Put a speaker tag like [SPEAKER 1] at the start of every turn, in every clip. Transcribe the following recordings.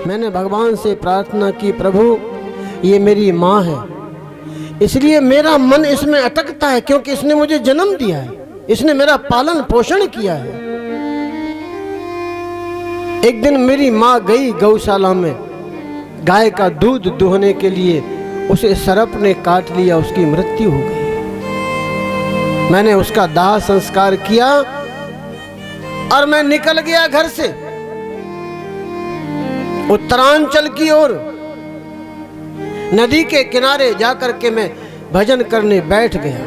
[SPEAKER 1] मैंने भगवान से प्रार्थना की, प्रभु ये मेरी माँ है, इसलिए मेरा मन इसमें अटकता है क्योंकि इसने मुझे जन्म दिया है, इसने मेरा पालन पोषण किया है। एक दिन मेरी माँ गई गौशाला में गाय का दूध दुहने के लिए, उसे सर्प ने काट लिया, उसकी मृत्यु हो गई। मैंने उसका दाह संस्कार किया और मैं निकल गया घर से उत्तरांचल की ओर। नदी के किनारे जाकर के मैं भजन करने बैठ गया।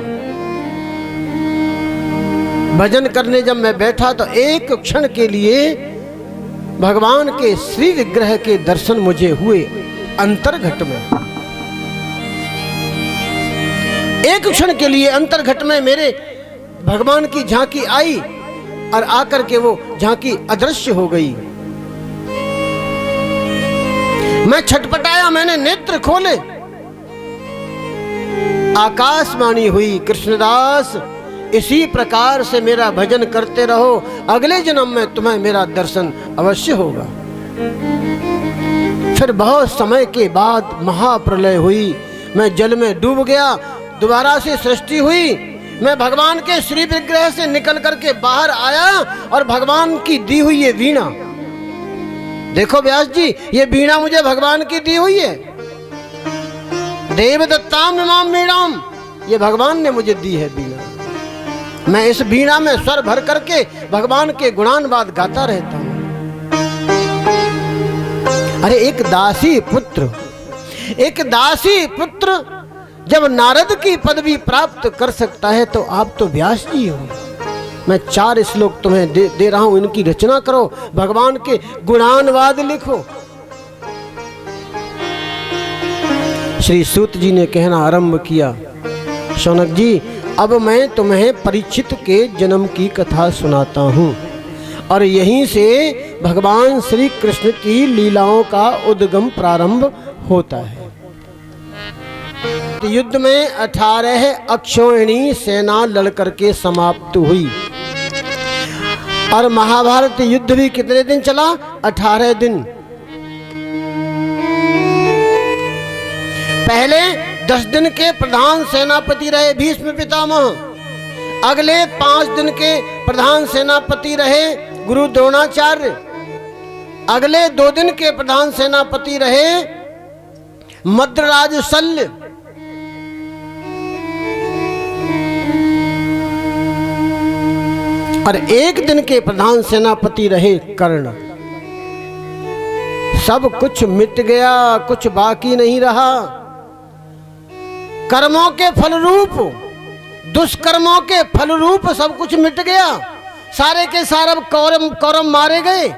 [SPEAKER 1] भजन करने जब मैं बैठा तो एक क्षण के लिए भगवान के श्री विग्रह के दर्शन मुझे हुए अंतर्घट में। एक क्षण के लिए अंतर्घट में मेरे भगवान की झांकी आई और आकर के वो झांकी अदृश्य हो गई। मैं छटपटाया, मैंने नेत्र खोले, आकाशवाणी हुई, कृष्णदास इसी प्रकार से मेरा भजन करते रहो, अगले जन्म में तुम्हें मेरा दर्शन अवश्य होगा। फिर बहुत समय के बाद महाप्रलय हुई, मैं जल में डूब गया, दोबारा से सृष्टि हुई। मैं भगवान के श्री विग्रह से निकल करके बाहर आया और भगवान की दी हुई ये वीणा, देखो व्यास जी, ये वीणा मुझे भगवान की दी हुई है। देवदत्ताम इमाम वीणाम, ये भगवान ने मुझे दी है वीणा। मैं इस वीणा में स्वर भर करके भगवान के गुणानुवाद गाता रहता हूं। अरे एक दासी पुत्र जब नारद की पदवी प्राप्त कर सकता है तो आप तो व्यास जी हो। मैं 4 श्लोक तुम्हें दे रहा हूं, इनकी रचना करो, भगवान के गुणानुवाद लिखो। श्री सूत जी ने कहना आरंभ किया, शौनक जी अब मैं तुम्हें परीक्षित के जन्म की कथा सुनाता हूं और यहीं से भगवान श्री कृष्ण की लीलाओं का उद्गम प्रारंभ होता है। युद्ध में 18 अक्षौहिणी सेना लड़कर के समाप्त हुई और महाभारत युद्ध भी कितने दिन चला? 18 दिन। पहले 10 दिन के प्रधान सेनापति रहे भीष्म पितामह, अगले 5 दिन के प्रधान सेनापति रहे गुरु द्रोणाचार्य, अगले 2 दिन के प्रधान सेनापति रहे मद्रराज शल्य, और 1 दिन के प्रधान सेनापति रहे कर्ण। सब कुछ मिट गया, कुछ बाकी नहीं रहा। कर्मों के फलरूप, दुष्कर्मों के फलरूप सब कुछ मिट गया। सारे के सारे कौरव मारे गए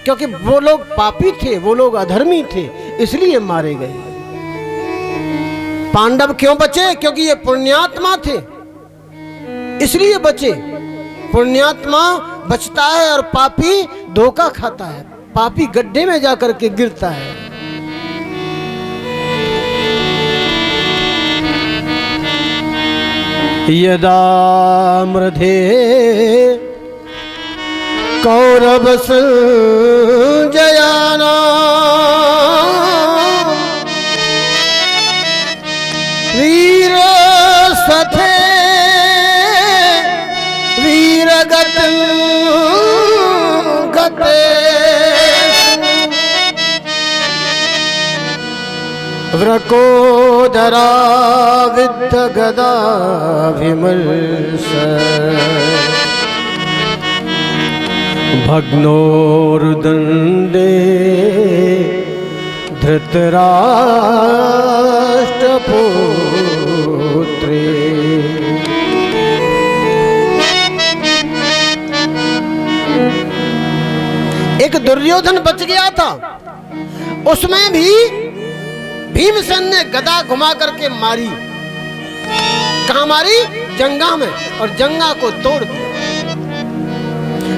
[SPEAKER 1] क्योंकि वो लोग पापी थे, वो लोग अधर्मी थे, इसलिए मारे गए। पांडव क्यों बचे? क्योंकि ये पुण्यात्मा थे, इसलिए बचे। पुण्यात्मा बचता है और पापी धोखा खाता है, पापी गड्ढे में जाकर के गिरता है। यदा मृधे कौरव संजयाना वीर सथे गते व्रकोदरा विद्ध गदा विमर्श भग्नोर्दंडे धृतराष्ट्रपुत्रे। एक दुर्योधन बच गया था, उसमें भी भीमसेन ने गदा घुमा करके मारी। कहां मारी? जंगा में, और जंगा को तोड़ दिया,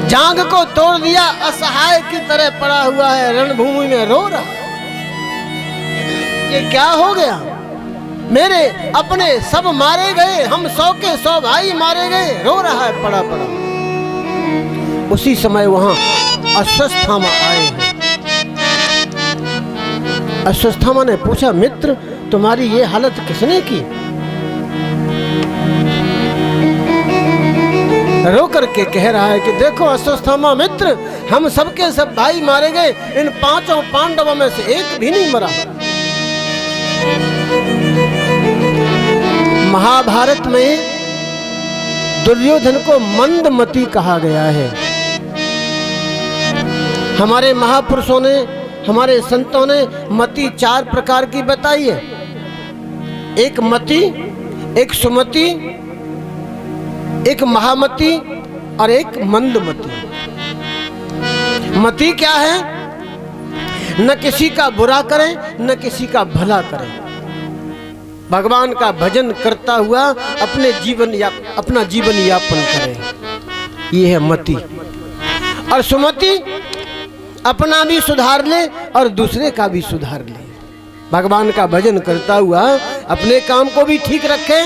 [SPEAKER 1] जांग को तोड़ दिया। असहाय की तरह पड़ा हुआ है, रणभूमि में रो रहा। ये क्या हो गया? मेरे अपने सब मारे गए, हम 100 के 100 भाई मारे गए, रो रहा है पड़ा पड़ा। उसी समय वहां अश्वत्थामा आए हैं। अश्वत्थामा ने पूछा, मित्र तुम्हारी ये हालत किसने की? रो करके कह रहा है कि देखो अश्वत्थामा मित्र, हम सबके सब भाई मारे गए, इन 5 पांडवों में से एक भी नहीं मरा। महाभारत में दुर्योधन को मंदमती कहा गया है। हमारे महापुरुषों ने, हमारे संतों ने मति 4 प्रकार की बताई है। एक मति, एक सुमति, एक महामति और एक मंदमति। मति क्या है? न किसी का बुरा करें, न किसी का भला करें, भगवान का भजन करता हुआ अपना जीवन यापन करें, ये है मति। और सुमति, अपना भी सुधार ले और दूसरे का भी सुधार ले, भगवान का भजन करता हुआ अपने काम को भी ठीक रखे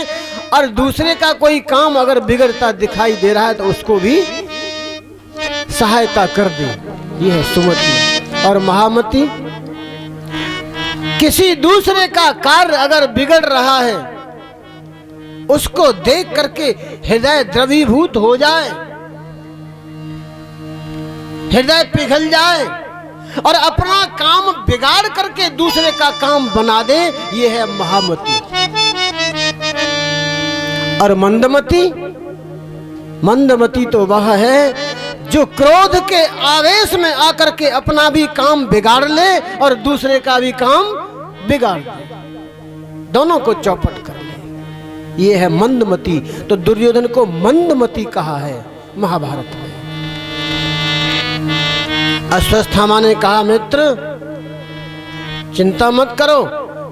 [SPEAKER 1] और दूसरे का कोई काम अगर बिगड़ता दिखाई दे रहा है तो उसको भी सहायता कर दे, ये है सुमति। और महामति, किसी दूसरे का कार्य अगर बिगड़ रहा है उसको देख करके हृदय द्रवीभूत हो जाए, हृदय पिघल जाए और अपना काम बिगाड़ करके दूसरे का काम बना दे, ये है महामति। और मंदमति, मंदमति तो वह है जो क्रोध के आवेश में आकर के अपना भी काम बिगाड़ ले और दूसरे का भी काम बिगाड़ दे, दोनों को चौपट कर ले, ये है मंदमति। तो दुर्योधन को मंदमति कहा है महाभारत में। अश्वत्थामा ने कहा, मित्र चिंता मत करो,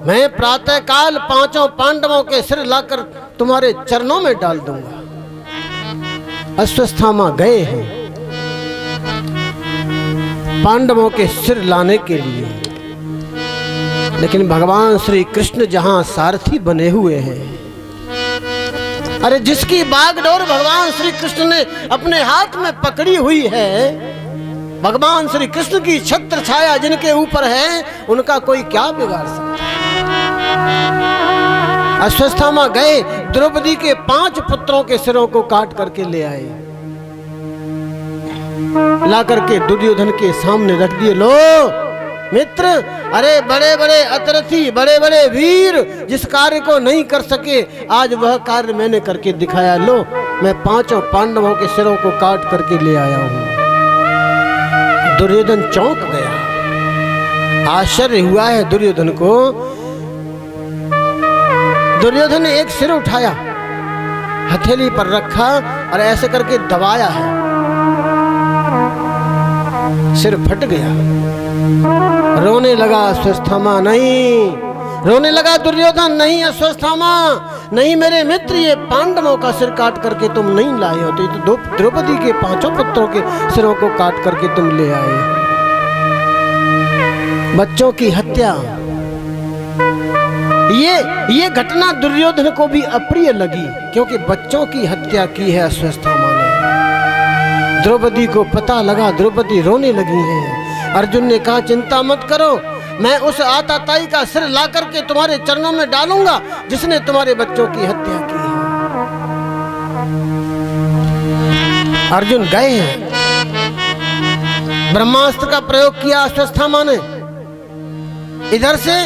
[SPEAKER 1] मैं प्रातः काल 5 पांडवों के सिर लाकर तुम्हारे चरणों में डाल दूंगा। अश्वत्थामा गए हैं पांडवों के सिर लाने के लिए, लेकिन भगवान श्री कृष्ण जहां सारथी बने हुए हैं, अरे जिसकी बागडोर भगवान श्री कृष्ण ने अपने हाथ में पकड़ी हुई है, भगवान श्री कृष्ण की छत्र छाया जिनके ऊपर है, उनका कोई क्या बिगाड़ सकता है। अश्वत्थामा गए, द्रौपदी के 5 पुत्रों के सिरों को काट करके ले आए, ला करके दुर्योधन के सामने रख दिए। लो मित्र, अरे बड़े बड़े अतरथी, बड़े बड़े वीर जिस कार्य को नहीं कर सके, आज वह कार्य मैंने करके दिखाया। लो, मैं 5 पांडवों के सिरों को काट करके ले आया हूं। दुर्योधन चौंक गया, आश्चर्य हुआ है दुर्योधन को। दुर्योधन ने एक सिर उठाया, हथेली पर रखा और ऐसे करके दबाया है, सिर फट गया। रोने लगा अश्वत्थामा, नहीं रोने लगा दुर्योधन, नहीं अश्वत्थामा नहीं मेरे मित्र, ये पांडवों का सिर काट करके तुम नहीं लाए हो, तो द्रौपदी के 5 पुत्रों के सिरों को काट करके तुम ले आए। बच्चों की हत्या, ये घटना दुर्योधन को भी अप्रिय लगी, क्योंकि बच्चों की हत्या की है अश्वत्थामा ने। द्रौपदी को पता लगा, द्रौपदी रोने लगी है। अर्जुन ने कहा, चिंता मत करो, मैं उस आताताई का सिर ला करके तुम्हारे चरणों में डालूंगा जिसने तुम्हारे बच्चों की हत्या की है। अर्जुन गए हैं, ब्रह्मास्त्र का प्रयोग किया अश्वत्थामा ने। इधर से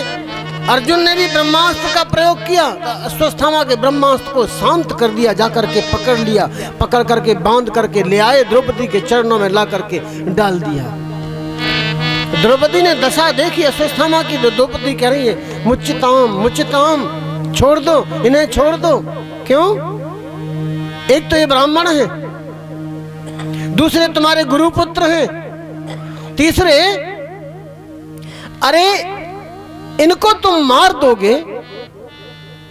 [SPEAKER 1] अर्जुन ने भी ब्रह्मास्त्र का प्रयोग किया, अश्वत्थामा के ब्रह्मास्त्र को शांत कर दिया, जाकर के पकड़ लिया, पकड़ करके बांध करके ले आए, द्रौपदी के चरणों में ला करके डाल दिया। द्रौपदी ने दशा देखी अश्वत्थामा की, तो द्रौपदी कह रही है, मुच्चिताम मुच्चिताम, छोड़ दो इन्हें, छोड़ दो। क्यों? एक तो ये ब्राह्मण है, दूसरे तुम्हारे गुरुपुत्र हैं, तीसरे अरे इनको तुम मार दोगे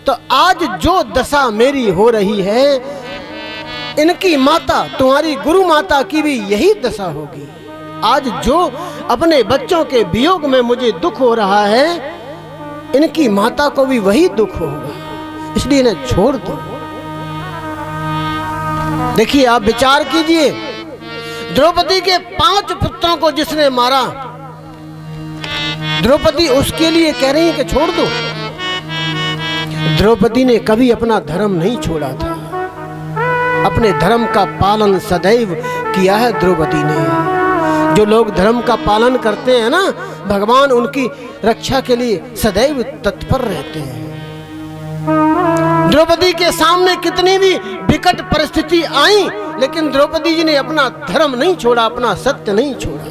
[SPEAKER 1] तो आज जो दशा मेरी हो रही है, इनकी माता तुम्हारी गुरु माता की भी यही दशा होगी। आज जो अपने बच्चों के वियोग में मुझे दुख हो रहा है, इनकी माता को भी वही दुख होगा, इसलिए इन्हें छोड़ दो। देखिए, आप विचार कीजिए, द्रौपदी के 5 पुत्रों को जिसने मारा, द्रौपदी उसके लिए कह रही कि छोड़ दो। द्रौपदी ने कभी अपना धर्म नहीं छोड़ा था, अपने धर्म का पालन सदैव किया है द्रौपदी ने। जो लोग धर्म का पालन करते हैं ना, भगवान उनकी रक्षा के लिए सदैव तत्पर रहते हैं। द्रौपदी के सामने कितनी भी विकट परिस्थिति आई, लेकिन द्रौपदी जी ने अपना धर्म नहीं छोड़ा, अपना सत्य नहीं छोड़ा।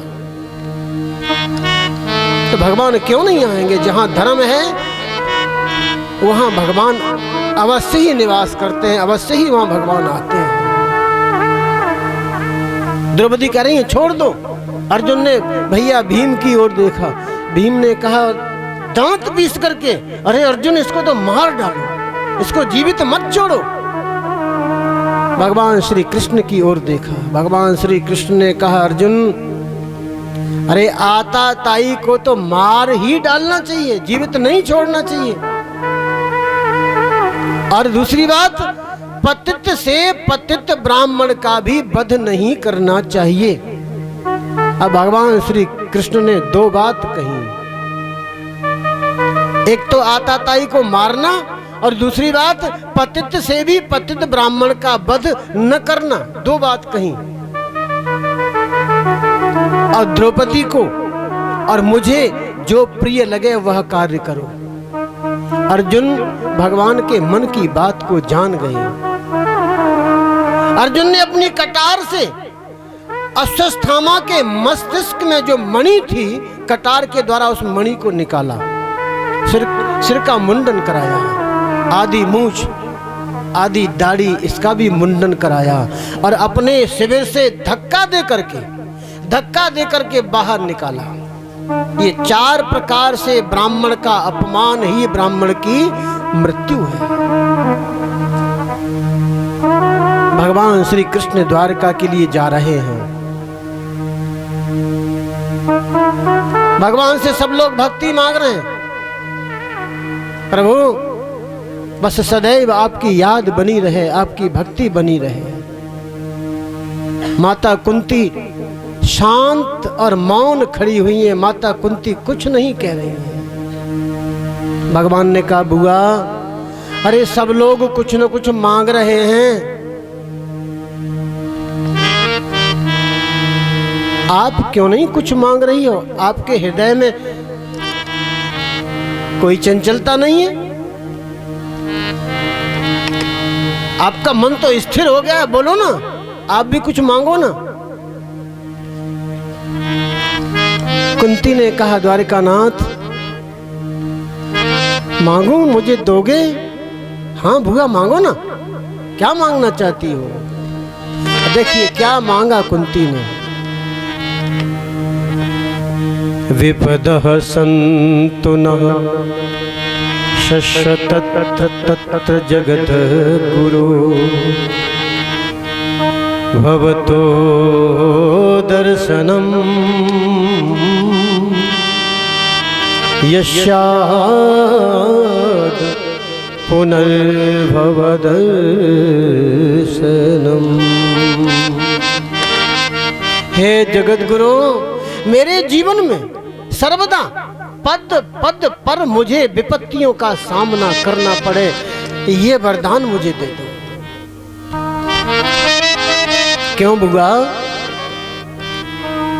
[SPEAKER 1] तो भगवान क्यों नहीं आएंगे? जहां धर्म है वहां भगवान अवश्य ही निवास करते हैं, अवश्य ही वहां भगवान आते हैं। द्रौपदी कह रही है छोड़ दो। अर्जुन ने भैया भीम की ओर देखा, भीम ने कहा दांत पीस करके, अरे अर्जुन इसको तो मार डालो, इसको जीवित मत छोड़ो। भगवान श्री कृष्ण की ओर देखा, भगवान श्री कृष्ण ने कहा अर्जुन अरे आता ताई को तो मार ही डालना चाहिए, जीवित नहीं छोड़ना चाहिए। और दूसरी बात, पतित से पतित ब्राह्मण का भी वध नहीं करना चाहिए। अब भगवान श्री कृष्ण ने दो बात कही, एक तो आता ताई को मारना और दूसरी बात पतित से भी पतित ब्राह्मण का वध न करना, दो बात कही। और द्रौपदी को और मुझे जो प्रिय लगे वह कार्य करो। अर्जुन भगवान के मन की बात को जान गए। अर्जुन ने अपनी कटार से अश्वत्थामा के मस्तिष्क में जो मणि थी, कटार के द्वारा उस मणि को निकाला, सिर का मुंडन कराया, आदि मूछ आदि दाढ़ी इसका भी मुंडन कराया और अपने शिविर से धक्का दे करके बाहर निकाला। ये 4 प्रकार से ब्राह्मण का अपमान ही ब्राह्मण की मृत्यु है। भगवान श्री कृष्ण द्वारका के लिए जा रहे हैं। भगवान से सब लोग भक्ति मांग रहे हैं, प्रभु बस सदैव आपकी याद बनी रहे, आपकी भक्ति बनी रहे। माता कुंती शांत और मौन खड़ी हुई है, माता कुंती कुछ नहीं कह रही है। भगवान ने कहा बुआ अरे सब लोग कुछ न कुछ मांग रहे हैं, आप क्यों नहीं कुछ मांग रही हो? आपके हृदय में कोई चंचलता नहीं है? आपका मन तो स्थिर हो गया है, बोलो ना, आप भी कुछ मांगो ना। कुंती ने कहा द्वारिकानाथ मांगू, मुझे दोगे? हाँ बुआ मांगो ना, क्या मांगना चाहती हो? देखिए क्या मांगा कुंती ने। विपदः सन्तु नः शश्वतत्र जगत् गुरु भवतो दर्शनम् यस्याद् पुनर्भव दर्शनम्। हे जगत गुरु, मेरे जीवन में सर्वदा पद पद पर मुझे विपत्तियों का सामना करना पड़े, ये वरदान मुझे दे दो। क्यों बुआ?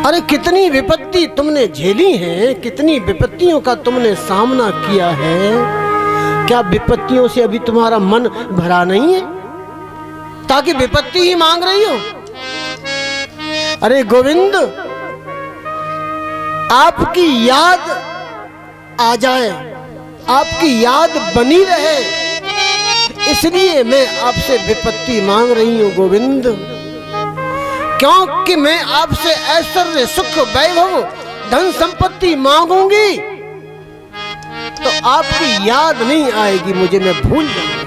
[SPEAKER 1] अरे कितनी विपत्ति तुमने झेली है, कितनी विपत्तियों का तुमने सामना किया है, क्या विपत्तियों से अभी तुम्हारा मन भरा नहीं है ताकि विपत्ति ही मांग रही हो? अरे गोविंद, आपकी याद आ जाए, आपकी याद बनी रहे, इसलिए मैं आपसे विपत्ति मांग रही हूं गोविंद। क्योंकि मैं आपसे ऐश्वर्य सुख वैभव धन संपत्ति मांगूंगी तो आपकी याद नहीं आएगी, मुझे मैं भूल जाऊंगी।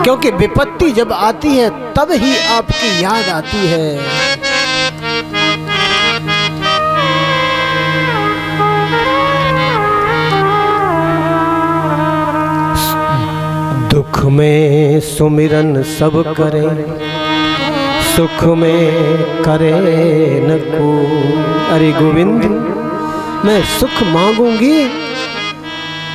[SPEAKER 1] क्योंकि विपत्ति जब आती है तब ही आपकी याद आती है। दुख में सुमिरन सब करें, सुख में करे न को। अरे गोविंद, मैं सुख मांगूंगी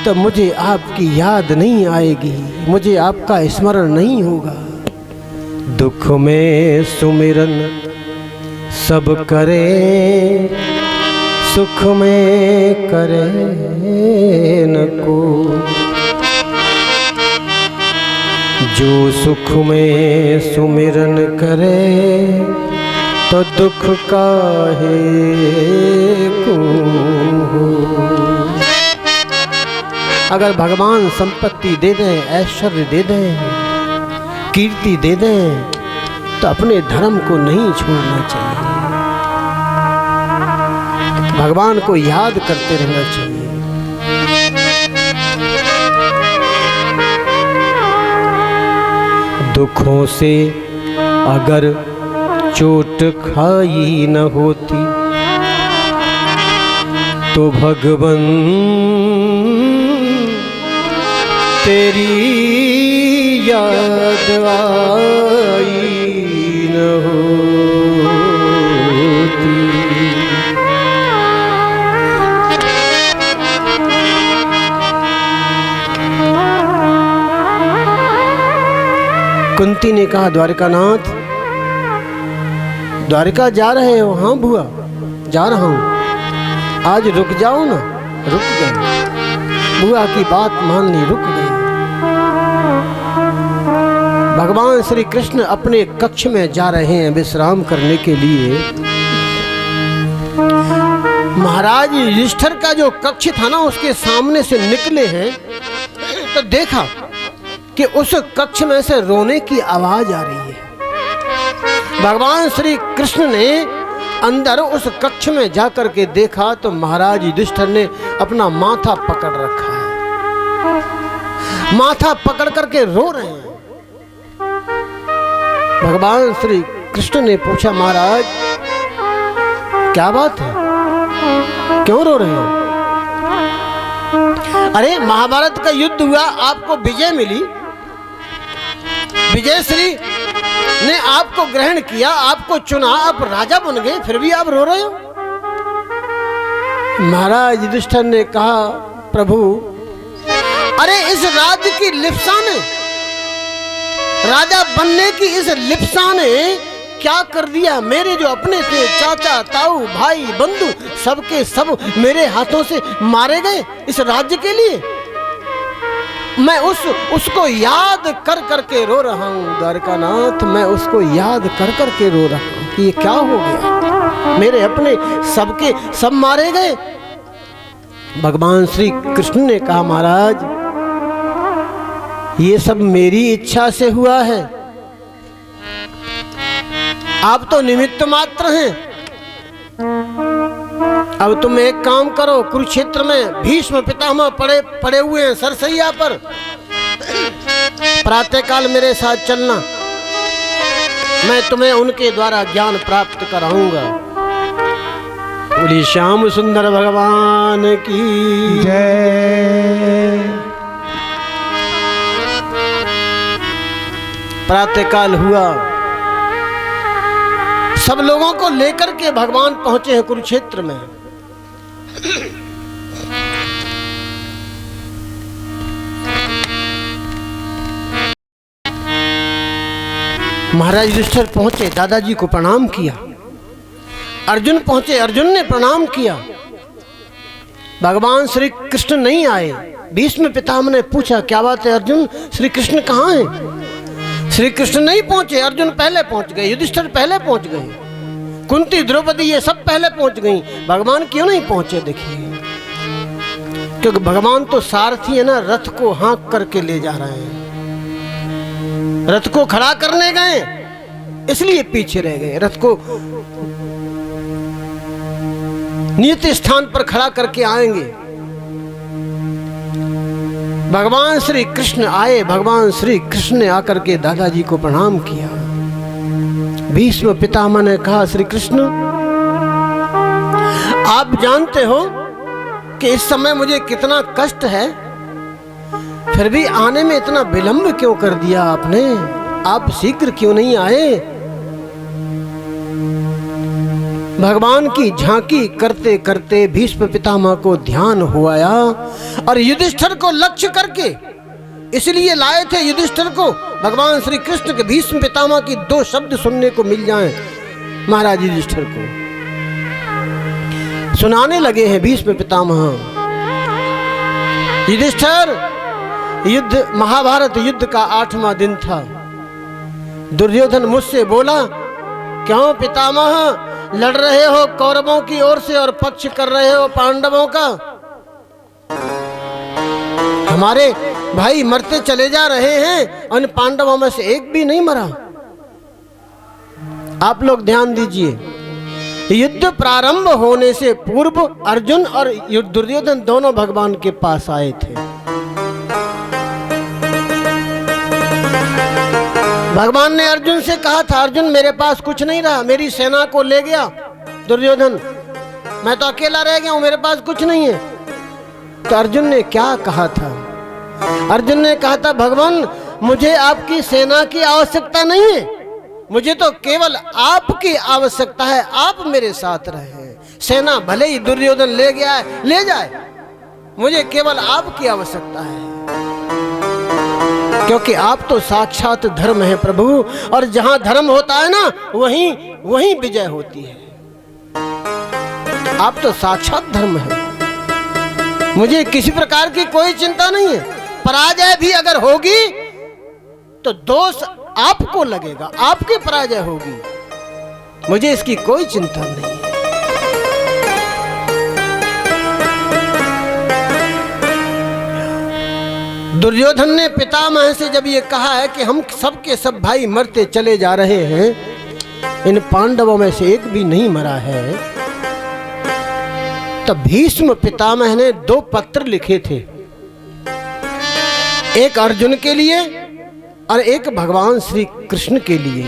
[SPEAKER 1] तो मुझे आपकी याद नहीं आएगी, मुझे आपका स्मरण नहीं होगा। दुख में सुमिरन सब करे, सुख में करे न को। जो सुख में सुमिरन करे तो दुख काहे को हो। अगर भगवान संपत्ति दे दें, ऐश्वर्य दे दें, कीर्ति दे दें, तो अपने धर्म को नहीं छोड़ना चाहिए, भगवान को याद करते रहना चाहिए। दुखों से अगर चोट खाई न होती तो भगवन तेरी याद आई न होती। कुंती ने कहा, द्वारिकानाथ, द्वारिका जा रहे हो? हाँ बुआ, जा रहा हूं। आज रुक जाओ ना। रुक गए, बुआ की बात मान ली, रुक गए। भगवान श्री कृष्ण अपने कक्ष में जा रहे हैं विश्राम करने के लिए। महाराज युधिष्ठिर का जो कक्ष था ना, उसके सामने से निकले हैं तो देखा कि उस कक्ष में से रोने की आवाज आ रही है। भगवान श्री कृष्ण ने अंदर उस कक्ष में जाकर के देखा तो महाराज युधिष्ठिर ने अपना माथा पकड़ रखा है, माथा पकड़ करके रो रहे हैं। भगवान श्री कृष्ण ने पूछा, महाराज क्या बात है, क्यों रो रहे हो? अरे महाभारत का युद्ध हुआ, आपको विजय मिली, विजय श्री ने आपको ग्रहण किया, आपको चुना, आप राजा बन गए, फिर भी आप रो रहे हो? महाराज युधिष्ठिर ने कहा, प्रभु अरे इस राज्य की लिप्सा ने, राजा बनने की इस लिप्सा ने क्या कर दिया? मेरे जो अपने थे, चाचा, ताऊ, भाई, बंधु, सबके सब मेरे हाथों से मारे गए इस राज्य के लिए। मैं उसको याद कर करके रो रहा हूँ द्वारकानाथ, मैं उसको याद कर करके रो रहा हूँ कि ये क्या हो गया, मेरे अपने सबके सब मारे गए। भगवान श्री कृष्ण ने कहा, महाराज ये सब मेरी इच्छा से हुआ है, आप तो निमित्त मात्र हैं। अब तुम एक काम करो, कुरुक्षेत्र में भीष्म पितामह पड़े हुए हैं सरसैया पर, प्रातःकाल मेरे साथ चलना, मैं तुम्हें उनके द्वारा ज्ञान प्राप्त कराऊंगा। बोली श्याम सुंदर भगवान की जय। प्रातःकाल हुआ, सब लोगों को लेकर के भगवान पहुंचे हैं कुरुक्षेत्र में। महाराज युधिष्ठिर पहुंचे, दादाजी को प्रणाम किया। अर्जुन पहुंचे, अर्जुन ने प्रणाम किया। भगवान श्री कृष्ण नहीं आए। भीष्म पितामह ने पूछा, क्या बात है अर्जुन, श्री कृष्ण कहाँ हैं? श्री कृष्ण नहीं पहुंचे, अर्जुन पहले पहुंच गए, युधिष्ठिर पहले पहुंच गए, कुंती, द्रौपदी ये सब पहले पहुंच गई, भगवान क्यों नहीं पहुंचे? देखिए, क्योंकि भगवान तो सारथी है ना, रथ को हाँक करके ले जा रहे हैं, रथ को खड़ा करने गए इसलिए पीछे रह गए, रथ को नियत स्थान पर खड़ा करके आएंगे। भगवान श्री कृष्ण आए, भगवान श्री कृष्ण ने आकर के दादाजी को प्रणाम किया। भीष्म पितामह ने कहा, श्री कृष्ण आप जानते हो कि इस समय मुझे कितना कष्ट है, फिर भी आने में इतना विलंब क्यों कर दिया आपने? आप शीघ्र क्यों नहीं आए? भगवान की झांकी करते करते भीष्म पितामह को ध्यान हो आया और युधिष्ठिर को लक्ष्य करके, इसलिए लाए थे युधिष्ठिर को भगवान श्री कृष्ण के भीष्म पितामह की 2 शब्द सुनने को मिल जाएं। महाराज युधिष्ठिर को सुनाने लगे हैं भीष्म पितामह। युधिष्ठिर, युद्ध महाभारत युद्ध का 8वां दिन था। दुर्योधन मुझसे बोला, क्यों पितामह लड़ रहे हो कौरवों की ओर से और पक्ष कर रहे हो पांडवों का? हमारे भाई मरते चले जा रहे हैं, उन पांडवों में से एक भी नहीं मरा। आप लोग ध्यान दीजिए, युद्ध प्रारंभ होने से पूर्व अर्जुन और दुर्योधन दोनों भगवान के पास आए थे। भगवान ने अर्जुन से कहा था, अर्जुन मेरे पास कुछ नहीं रहा, मेरी सेना को ले गया दुर्योधन, मैं तो अकेला रह गया हूं, मेरे पास कुछ नहीं है। तो अर्जुन ने क्या कहा था? अर्जुन ने कहा था, भगवान मुझे आपकी सेना की आवश्यकता नहीं है, मुझे तो केवल आपकी आवश्यकता है, आप मेरे साथ रहे। सेना भले ही दुर्योधन ले गया है, ले जाए, मुझे केवल आपकी आवश्यकता है, क्योंकि आप तो साक्षात धर्म है प्रभु, और जहां धर्म होता है ना वहीं विजय होती है। आप तो साक्षात धर्म है, मुझे किसी प्रकार की कोई चिंता नहीं है। पराजय भी अगर होगी तो दोष आपको लगेगा, आपकी पराजय होगी, मुझे इसकी कोई चिंता नहीं है। दुर्योधन ने पितामह से जब ये कहा है कि हम सबके सब भाई मरते चले जा रहे हैं, इन पांडवों में से एक भी नहीं मरा है, तब भीष्म पितामह ने 2 पत्र लिखे थे, एक अर्जुन के लिए और एक भगवान श्री कृष्ण के लिए।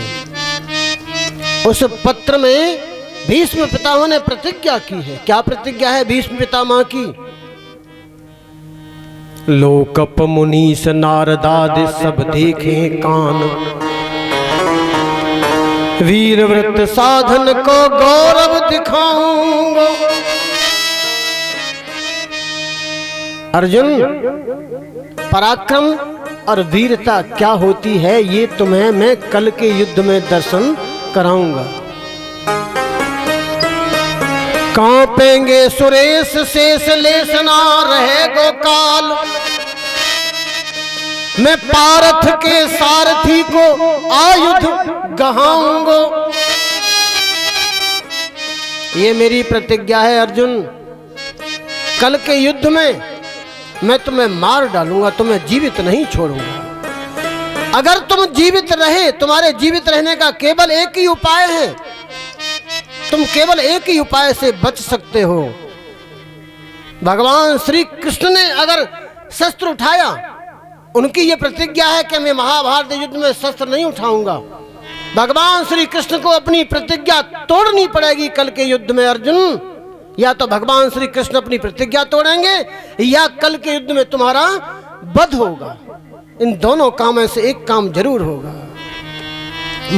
[SPEAKER 1] उस पत्र में भीष्म पितामह ने प्रतिज्ञा की है। क्या प्रतिज्ञा है भीष्म पितामह की? लोकप मुनीस नारदादि सब देखे कान, वीर व्रत साधन को गौरव दिखाऊंगा। अर्जुन, पराक्रम और वीरता क्या होती है ये तुम्हें मैं कल के युद्ध में दर्शन कराऊंगा। कांपेंगे सुरेश शेष लेसना रहे गोकाल, मैं पारथ के सारथी को आयुध गहाऊंगा। ये मेरी प्रतिज्ञा है अर्जुन, कल के युद्ध में मैं तुम्हें मार डालूंगा, तुम्हें जीवित नहीं छोड़ूंगा। अगर तुम जीवित रहे, तुम्हारे जीवित रहने का केवल एक ही उपाय है, तुम केवल एक ही उपाय से बच सकते हो। भगवान श्री कृष्ण ने अगर शस्त्र उठाया, उनकी ये प्रतिज्ञा है कि मैं महाभारत युद्ध में शस्त्र नहीं उठाऊंगा। भगवान श्री कृष्ण को अपनी प्रतिज्ञा तोड़नी पड़ेगी कल के युद्ध में अर्जुन। या तो भगवान श्री कृष्ण अपनी प्रतिज्ञा तोड़ेंगे या कल के युद्ध में तुम्हारा वध होगा। इन दोनों कामों से एक काम जरूर होगा।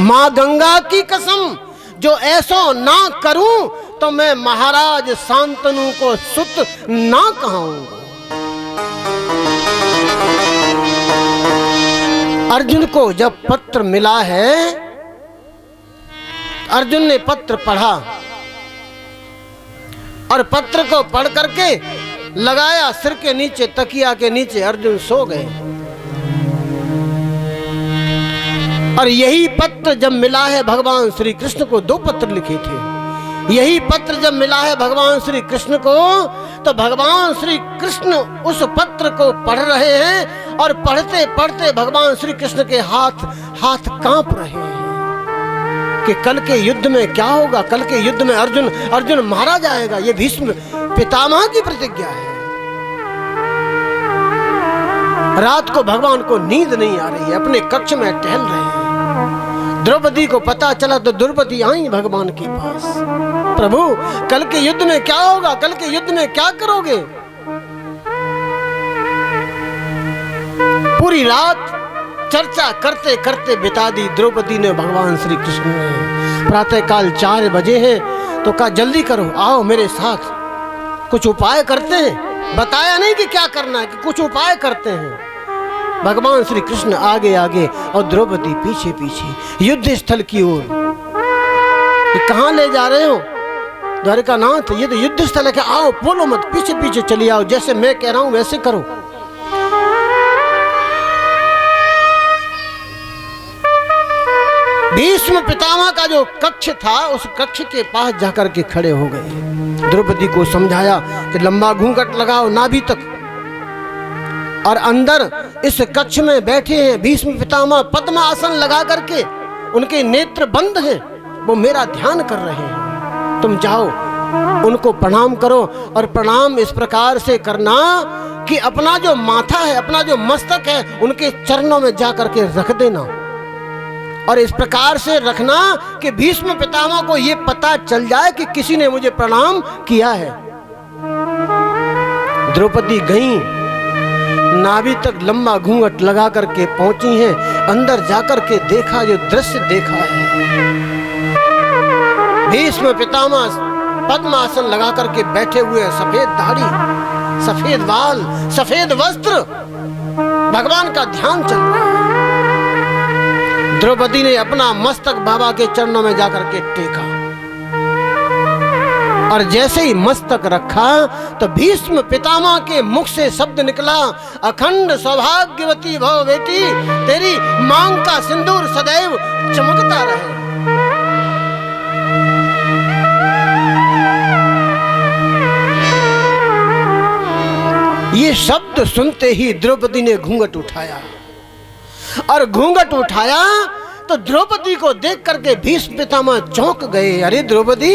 [SPEAKER 1] मां गंगा की कसम, जो ऐसो ना करूं तो मैं महाराज शांतनु को सुत ना कहूंगा। अर्जुन को जब पत्र मिला है, अर्जुन ने पत्र पढ़ा और पत्र को पढ़ करके लगाया सिर के नीचे, तकिया के नीचे, अर्जुन सो गए। और यही पत्र जब मिला है भगवान श्री कृष्ण को, 2 पत्र लिखे थे, यही पत्र जब मिला है भगवान श्री कृष्ण को, तो भगवान श्री कृष्ण उस पत्र को पढ़ रहे हैं और पढ़ते पढ़ते भगवान श्री कृष्ण के हाथ कांप रहे हैं कि कल के युद्ध में क्या होगा। कल के युद्ध में अर्जुन मारा जाएगा। ये भीष्म पितामह की प्रतिज्ञा है। रात को भगवान को नींद नहीं आ रही है, अपने कक्ष में टहल रहे हैं। द्रौपदी को पता चला तो द्रौपदी आई भगवान के पास, प्रभु कल के युद्ध में क्या होगा, कल के युद्ध में क्या करोगे। पूरी रात चर्चा करते करते बिता दी द्रौपदी ने भगवान श्री कृष्ण ने। प्रातः काल 4 बजे है, तो कहा जल्दी करो, आओ मेरे साथ, कुछ उपाय करते हैं। बताया नहीं कि क्या करना है, कि कुछ उपाय करते हैं। भगवान श्री कृष्ण आगे आगे और द्रौपदी पीछे पीछे युद्ध स्थल की ओर। कहाँ ले जा रहे हो? द्वारिकानाथ, ये तो युद्ध स्थल है। आओ, बोलो मत, पीछे पीछे चली आओ, जैसे मैं कह रहा हूं वैसे करो। भीष्म पितामह का जो कक्ष था, उस कक्ष के पास जाकर के खड़े हो गए। द्रौपदी को समझाया कि लंबा घूंघट लगाओ नाभि तक, और अंदर इस कक्ष में बैठे हैं भीष्म पितामह, पद्मासन लगा करके, उनके नेत्र बंद हैं, वो मेरा ध्यान कर रहे हैं। तुम जाओ, उनको प्रणाम करो, और प्रणाम इस प्रकार से करना कि अपना जो माथा है, अपना जो मस्तक है, उनके चरणों में जाकर के रख देना, और इस प्रकार से रखना कि भीष्म पितामह को यह पता चल जाए कि किसी ने मुझे प्रणाम किया है। द्रौपदी गई, नाभि तक लंबा घूंघट लगा करके पहुंची हैं। अंदर जाकर के देखा, जो दृश्य देखा है, भीष्म पितामह पद्मासन लगा करके बैठे हुए, सफेद दाढ़ी, सफेद बाल, सफेद वस्त्र, भगवान का ध्यान चल रहा है। द्रौपदी ने अपना मस्तक बाबा के चरणों में जाकर के टेका, और जैसे ही मस्तक रखा तो भीष्म पितामह के मुख से शब्द निकला, अखंड सौभाग्यवती भव बेटी, तेरी मांग का सिंदूर सदैव चमकता रहे। ये शब्द सुनते ही द्रौपदी ने घूंघट उठाया, और घूंघट उठाया तो द्रौपदी को देख करके भीष्म पितामह चौंक गए। अरे द्रौपदी,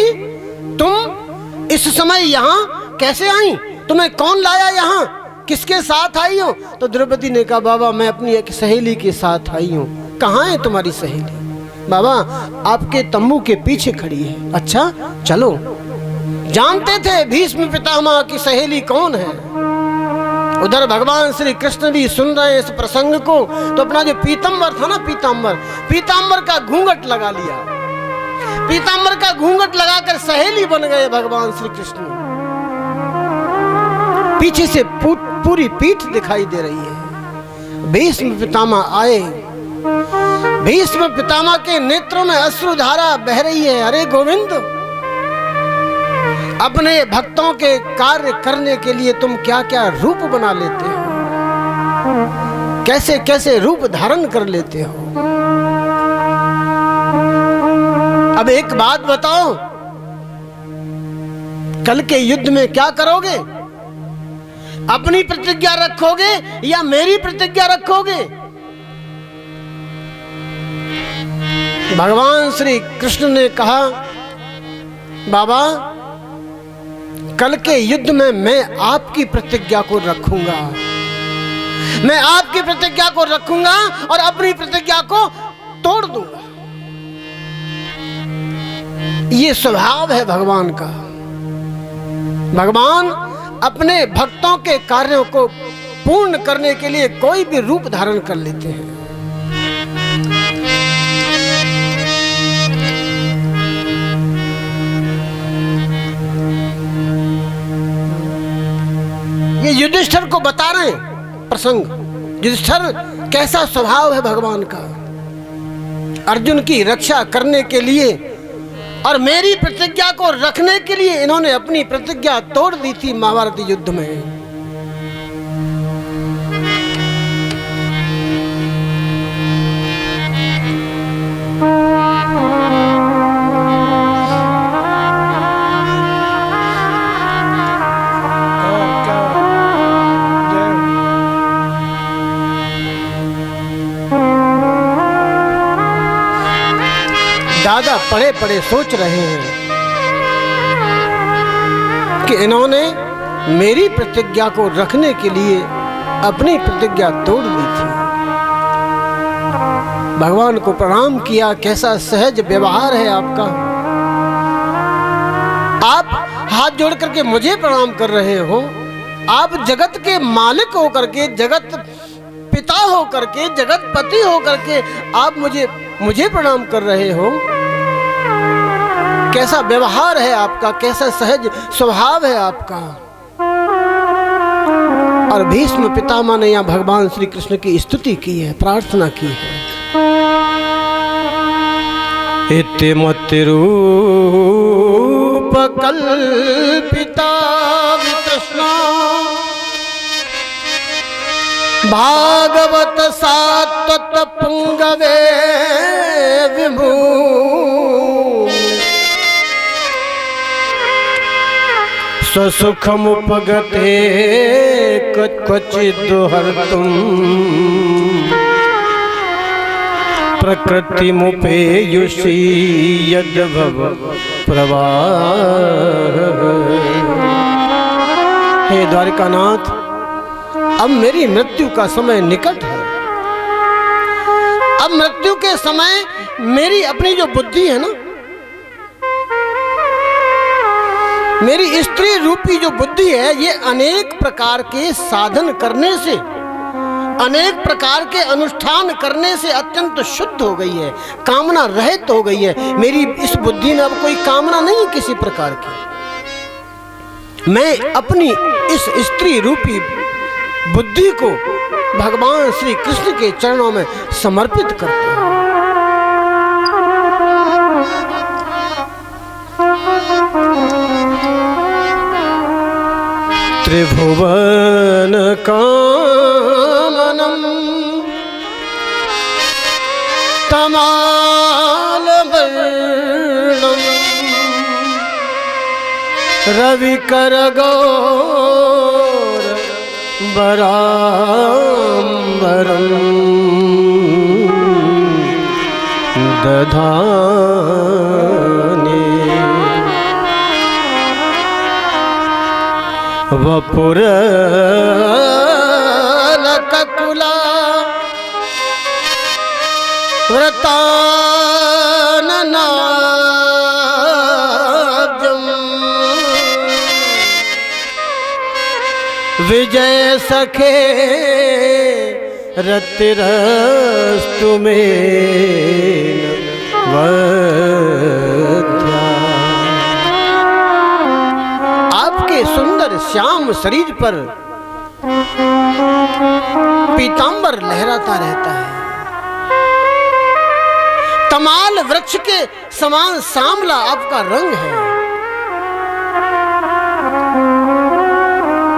[SPEAKER 1] तुम इस समय यहाँ कैसे आई? तुम्हें कौन लाया यहाँ? किसके साथ आई हो? तो द्रौपदी ने कहा, बाबा मैं अपनी एक सहेली के साथ आई हूँ। कहाँ है तुम्हारी सहेली? बाबा आपके तंबू के पीछे खड़ी है। अच्छा चलो। जानते थे भीष्म पितामह की सहेली कौन है। उधर भगवान श्री कृष्ण भी सुन रहे हैं इस प्रसंग को, तो अपना जो पीतांबर था ना, पीतांबर का घूंघट लगा लिया। पीतांबर का घूंघट लगाकर सहेली बन गए भगवान श्री कृष्ण। पीछे से पूरी पीठ दिखाई दे रही है। भीष्म पितामह आए, भीष्म पितामह के नेत्रों में अश्रुधारा बह रही है। अरे गोविंद, अपने भक्तों के कार्य करने के लिए तुम क्या क्या रूप बना लेते हो, कैसे कैसे रूप धारण कर लेते हो। अब एक बात बताओ, कल के युद्ध में क्या करोगे? अपनी प्रतिज्ञा रखोगे या मेरी प्रतिज्ञा रखोगे? भगवान श्री कृष्ण ने कहा, बाबा कल के युद्ध में मैं आपकी प्रतिज्ञा को रखूंगा, मैं आपकी प्रतिज्ञा को रखूंगा और अपनी प्रतिज्ञा को तोड़ दूंगा। ये स्वभाव है भगवान का। भगवान अपने भक्तों के कार्यों को पूर्ण करने के लिए कोई भी रूप धारण कर लेते हैं। ये युधिष्ठिर को बता रहे हैं प्रसंग। युधिष्ठिर कैसा स्वभाव है भगवान का। अर्जुन की रक्षा करने के लिए और मेरी प्रतिज्ञा को रखने के लिए इन्होंने अपनी प्रतिज्ञा तोड़ दी थी महाभारत युद्ध में। दादा पड़े पड़े सोच रहे हैं कि इन्होंने मेरी प्रतिज्ञा को रखने के लिए अपनी प्रतिज्ञा तोड़ दी थी। भगवान को प्रणाम किया। कैसा सहज व्यवहार है आपका। आप हाथ जोड़ करके मुझे प्रणाम कर रहे हो। आप जगत के मालिक होकर के, जगत पिता होकर के, जगत पति होकर के आप मुझे प्रणाम कर रहे हो। कैसा व्यवहार है आपका, कैसा सहज स्वभाव है आपका। और भीष्म पितामह ने यहाँ भगवान श्री कृष्ण की स्तुति की है, प्रार्थना की है। इति मति रूप कल्पिता वितृष्णा भागवत सात्वत पुंगवे विभू स्वसुखमुपगते क्वचिदुहर्तुं प्रकृतिमुपेयुषि यद्भव प्रवाह। हे द्वारिकानाथ, अब मेरी मृत्यु का समय निकट है। अब मृत्यु के समय मेरी अपनी जो बुद्धि है ना, मेरी स्त्री रूपी जो बुद्धि है, ये अनेक प्रकार के साधन करने से, अनेक प्रकार के अनुष्ठान करने से अत्यंत शुद्ध हो गई है, कामना रहित हो गई है। मेरी इस बुद्धि में अब कोई कामना नहीं है किसी प्रकार की। मैं अपनी इस स्त्री रूपी बुद्धि को भगवान श्री कृष्ण के चरणों में समर्पित करता हूं। त्रिभुवन कामनम तमाल वर्णम रविकर गौर बराम्बरम दधाने वपुरलककुला व्रताननाब्जम् विजय सखे रतिरस्तु मे वध्या। आपके सुंदर श्याम शरीर पर पीतांबर लहराता रहता है। तमाल वृक्ष के समान सांवला आपका रंग है।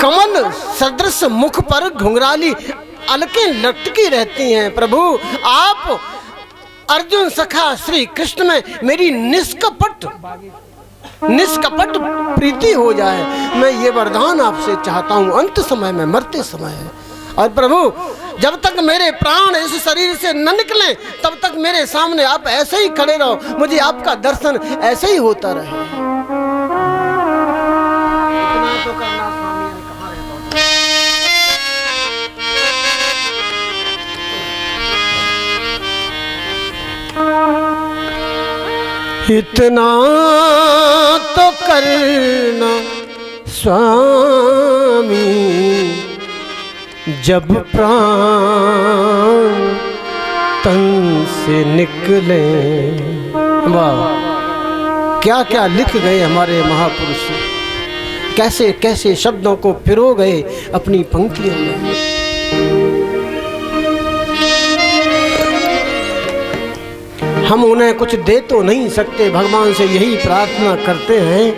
[SPEAKER 1] कमल सदृश मुख पर घुंघराली अलकें लटकी रहती हैं। प्रभु, आप अर्जुन सखा श्री कृष्ण में मेरी निष्कपट प्रीति हो जाए, मैं ये वरदान आपसे चाहता हूँ अंत समय में, मरते समय। और प्रभु, जब तक मेरे प्राण इस शरीर से न निकलें तब तक मेरे सामने आप ऐसे ही खड़े रहो, मुझे आपका दर्शन ऐसे ही होता रहे। इतना तो करना स्वामी ने कहा रहता। इतना तो करना स्वामी जब प्राण तन से निकले। वाह, क्या क्या लिख गए हमारे महापुरुष, कैसे कैसे शब्दों को पिरो गए अपनी पंक्तियों में। हम उन्हें कुछ दे तो नहीं सकते, भगवान से यही प्रार्थना करते हैं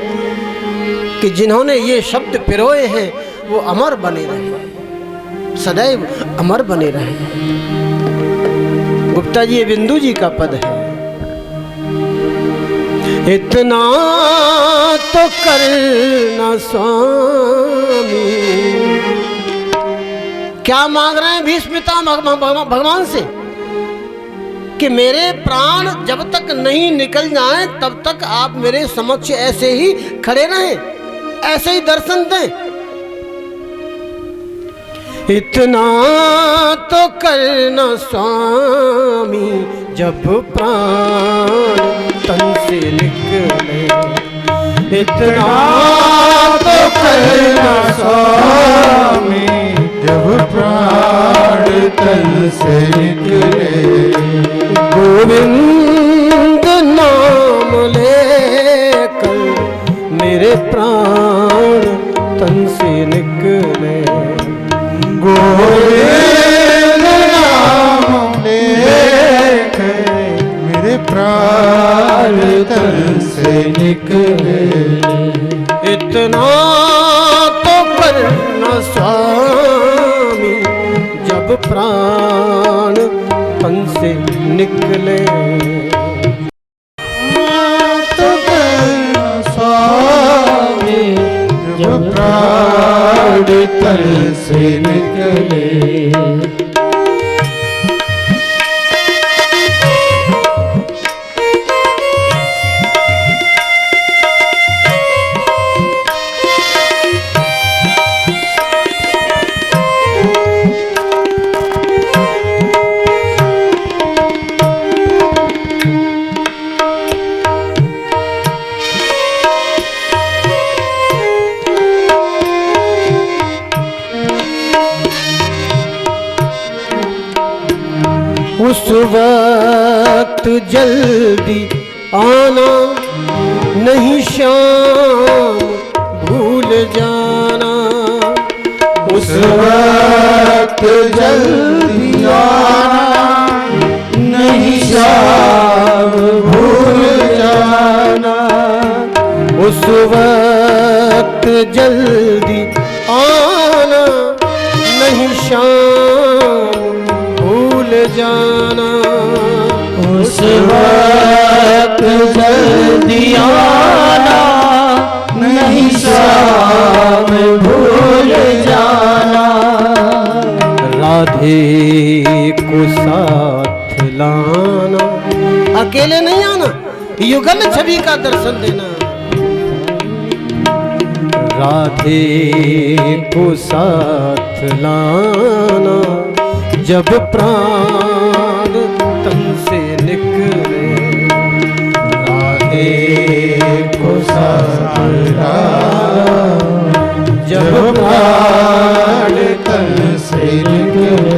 [SPEAKER 1] कि जिन्होंने ये शब्द पिरोए हैं वो अमर बने रहे, सदैव अमर बने रहे। गुप्ता जी, ये बिंदु जी का पद है। इतना तो करना स्वामी। क्या मांग रहे हैं भीष्म पितामह भगवान से कि मेरे प्राण जब तक नहीं निकल जाएं तब तक आप मेरे समक्ष ऐसे ही खड़े रहें, ऐसे ही दर्शन दें। इतना तो करना स्वामी जब प्राण तन से निकले। इतना तो करना स्वामी
[SPEAKER 2] जब प्राण तन से निकले।
[SPEAKER 1] गोविंद नाम ले
[SPEAKER 2] निकले।
[SPEAKER 1] इतना तो करना स्वामी जब प्राण तन से निकले।
[SPEAKER 2] तो करना स्वामी जब प्राण तन से निकले।
[SPEAKER 1] उस वक्त जल्दी आना नहीं शाम भूल जाना।
[SPEAKER 2] उस वक्त जल्दी आना नहीं शाम भूल जाना।
[SPEAKER 1] उस वक्त जल्दी आना नहीं शाम भूल जाना।
[SPEAKER 2] उस वक्त जल्दी आना नहीं शाम भूल जाना।
[SPEAKER 1] राधे को साथ लाना, अकेले नहीं आना, युगल छवि का दर्शन देना। राधे को साथ लाना जब प्राण तन से निकले।
[SPEAKER 2] राधे को साथ लाना जब प्राण तन से निकले।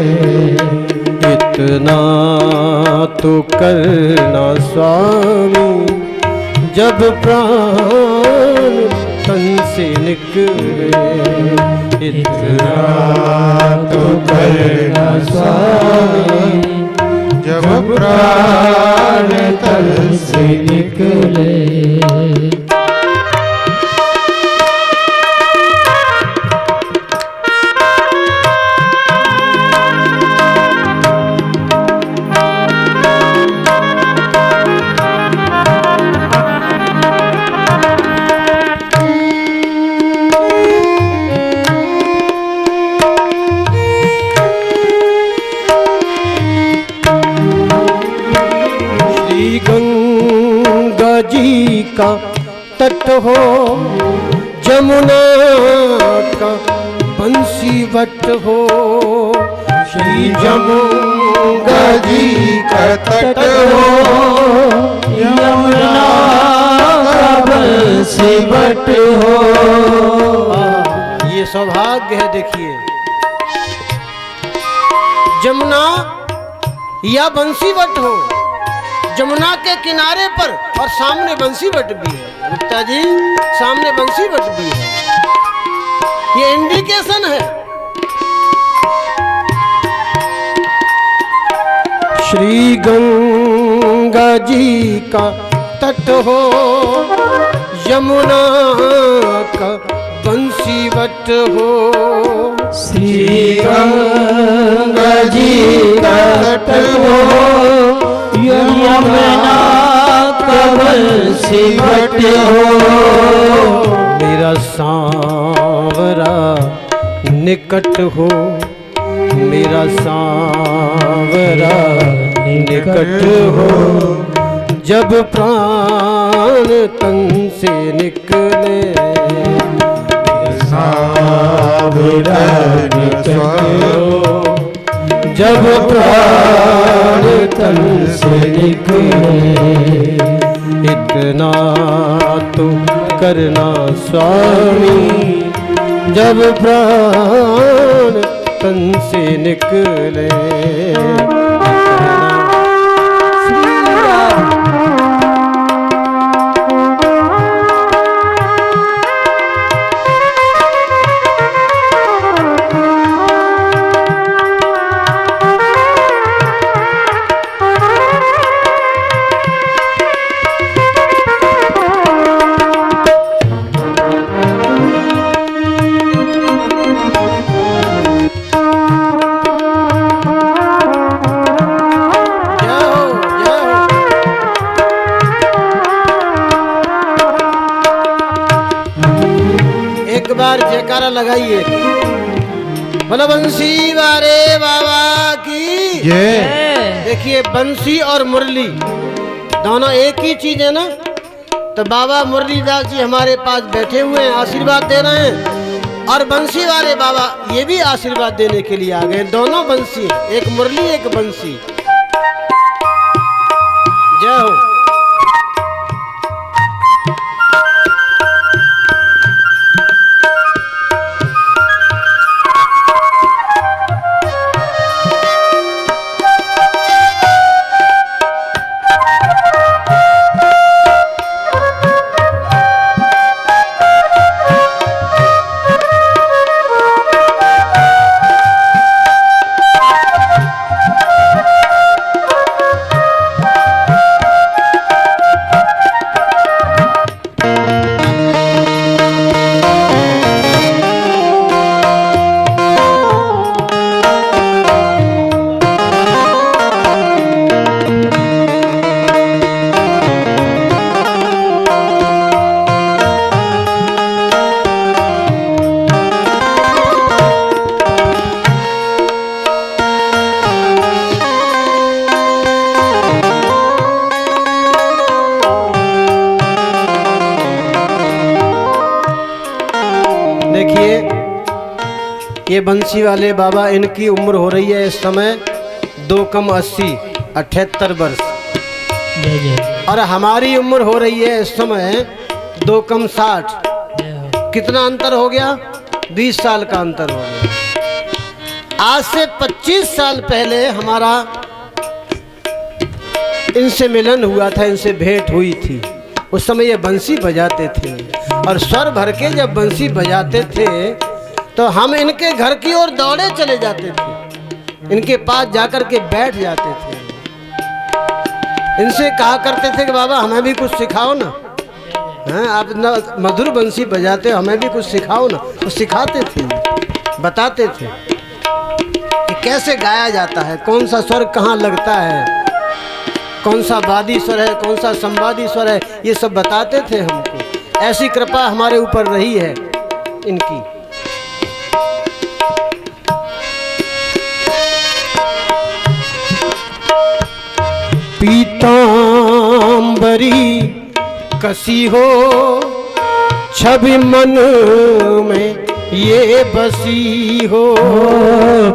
[SPEAKER 1] इतना तो करना स्वामी जब प्राण तन से निकले।
[SPEAKER 2] इतना तो करना स्वामी जब प्राण तन से निकले।
[SPEAKER 1] गंगा जी का तट हो, जमुना का बंसी वट हो।
[SPEAKER 2] श्री जमुना जी का तट हो, यमुना का बंसी वट हो।
[SPEAKER 1] ये सौभाग्य है। देखिए, जमुना या बंसी वट हो, जमुना के किनारे पर, और सामने बंसी वट भी है। गुप्ता जी, सामने बंसी वट भी है। ये इंडिकेशन है। श्री गंगा जी का तट हो, यमुना का बंसी वट हो।
[SPEAKER 2] श्री गंगा जी का तट हो, यमुना का बंसी वट हो।
[SPEAKER 1] मेरा सांवरा निकट हो, मेरा सांवरा निकट हो। जब प्राण तन से निकले।
[SPEAKER 2] सांवरा निकट हो,
[SPEAKER 1] जब प्राण तन से निकले। इतना तो करना स्वामी जब प्राण तन से निकले। एक बार जयकारा लगाइए। बोलो बंसी वाले बाबा की
[SPEAKER 2] जय।
[SPEAKER 1] देखिए बंसी और मुरली दोनों एक ही चीज है ना। तो बाबा मुरलीदास जी हमारे पास बैठे हुए हैं, आशीर्वाद दे रहे हैं, और बंसी वाले बाबा ये भी आशीर्वाद देने के लिए आ गए। दोनों बंसी, एक मुरली एक बंसी। जय हो। ये बंसी वाले बाबा, इनकी उम्र हो रही है इस समय 2 कम 80, 78 वर्ष। और हमारी उम्र हो रही है इस समय 2 कम 60। कितना अंतर हो गया? 20 साल का अंतर हो गया। आज से 25 साल पहले हमारा इनसे मिलन हुआ था, इनसे भेंट हुई थी। उस समय ये बंसी बजाते थे और स्वर भर के जब बंसी बजाते थे तो हम इनके घर की ओर दौड़े चले जाते थे, इनके पास जाकर के बैठ जाते थे। इनसे कहा करते थे कि बाबा हमें भी कुछ सिखाओ ना, हैं आप इतना मधुर बंसी बजाते हो, हमें भी कुछ सिखाओ ना। तो सिखाते थे, बताते थे कि कैसे गाया जाता है, कौन सा स्वर कहाँ लगता है, कौन सा वादी स्वर है, कौन सा संवादी स्वर है, ये सब बताते थे हमको। ऐसी कृपा हमारे ऊपर रही है इनकी। पीतांबरी कसी हो छवि मन में ये बसी हो।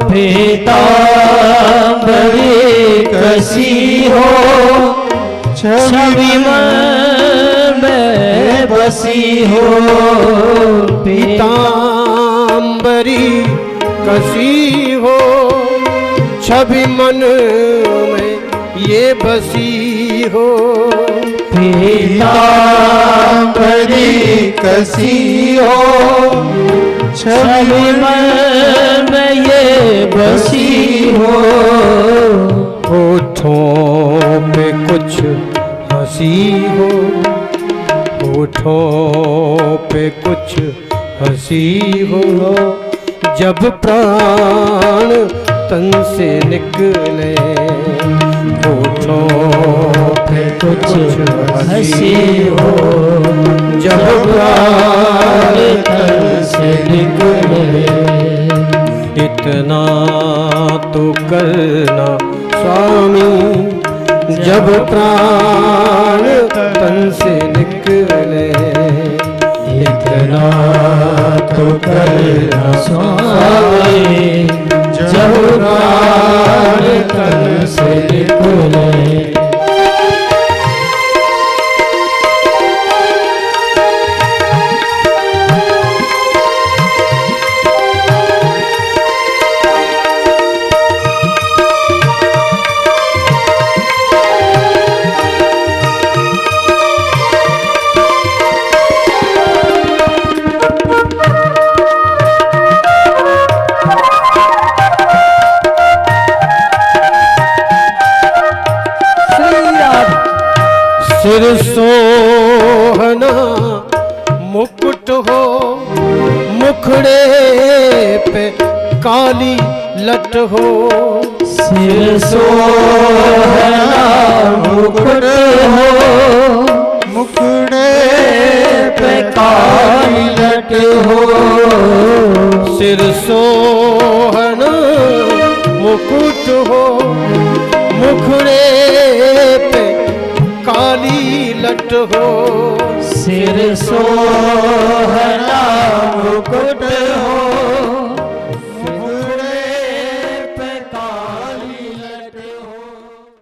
[SPEAKER 2] पीतांबरी कसी हो छवि मन में बसी हो।
[SPEAKER 1] पीतांबरी कसी हो छवि मन में ये बसी हो।
[SPEAKER 2] पीतांबरी कसी हो छवि मन में ये बसी हो।
[SPEAKER 1] होठों पे कुछ हंसी हो, होठों पे कुछ हंसी हो, जब प्राण तन से निकले। होठों पे कुछ हंसी हो, जब प्राण तन से निकले। इतना तो करना स्वामी, जब प्राण तन से निकले।
[SPEAKER 2] इतना तो करना स्वामी, जब प्राण तन से निकले।
[SPEAKER 1] सिर सोहना मुकुट हो, मुखड़े पे काली लट हो।
[SPEAKER 2] सिर सोहना मुकुट हो, मुखड़े पे काली लट हो।
[SPEAKER 1] सोहन मुकुट हो, मुखड़े पे काली लट हो।
[SPEAKER 2] सिर सोहना